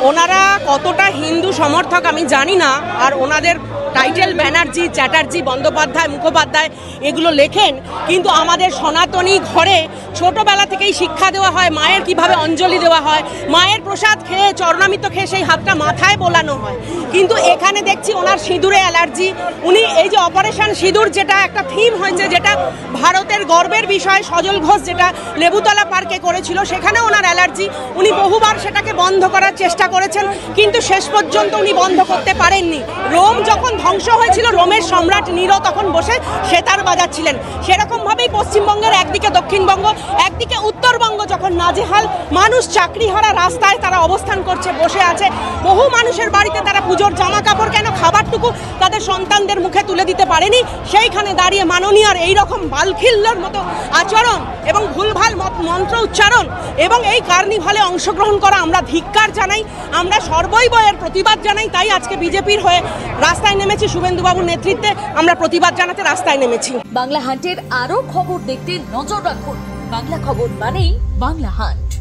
ওনারা কতটা হিন্দু সমর্থক আমি জানি না, আর ওনাদের টাইটেল ব্যানার্জি, চ্যাটার্জি, বন্দ্যোপাধ্যায়, মুখোপাধ্যায় এগুলো লেখেন, কিন্তু আমাদের সনাতনী ঘরে ছোটবেলা থেকেই শিক্ষা দেওয়া হয় মায়ের কিভাবে অঞ্জলি দেওয়া হয়, মায়ের প্রসাদ খেয়ে চরণামৃত খেয়ে সেই হাতটা মাথায় বোলানো হয়। কিন্তু এখানে দেখছি ওনার সিঁদুরে অ্যালার্জি। উনি এই যে অপারেশন সিঁদুর, যেটা একটা থিম হয়েছে, যেটা ভারতের গর্বের বিষয়, সজল ঘোষ যেটা লেবুতলা পার্কে করেছিল, সেখানে ওনার অ্যালার্জি। উনি বহুবার সেটাকে বন্ধ করার চেষ্টা করেছেন, কিন্তু শেষ পর্যন্ত উনি বন্ধ করতে পারেননি। রোম যখন ধ্বংস হয়েছিল, রোমের সম্রাট নিরো তখন বসে সেতার বাজাচ্ছিলেন। সেরকমভাবেই পশ্চিমবঙ্গের একদিকে দক্ষিণবঙ্গ, একদিকে উত্তরবঙ্গ যখন নাজেহাল, মানুষ চাকরিহারা রাস্তায় তারা অবস্থান করছে, বসে আছে। বহু মানুষের বাড়িতে তারা পুজোর জামা কাপড়, কেন খাবারটুকু তাদের সন্তানদের মুখে তুলে দিতে পারেনি, সেইখানে দাঁড়িয়ে মাননীয়ার এইরকম বালখিল্যর মতো আচরণ এবং ভুলভাল মন্ত্র উচ্চারণ এবং এই কার্নিভালে অংশগ্রহণ করা আমরা ধিক্কার জানাই। আমরা সর্বৈব এর প্রতিবাদ জানাই। তাই আজকে বিজেপির হয়ে রাস্তায় নেমেছি, শুভেন্দুবাবুর নেতৃত্বে আমরা প্রতিবাদ জানাতে রাস্তায় নেমেছি। বাংলা হান্টের আরো খবর দেখতে নজর রাখুন। বাংলা খবর মানেই বাংলা হান্ট।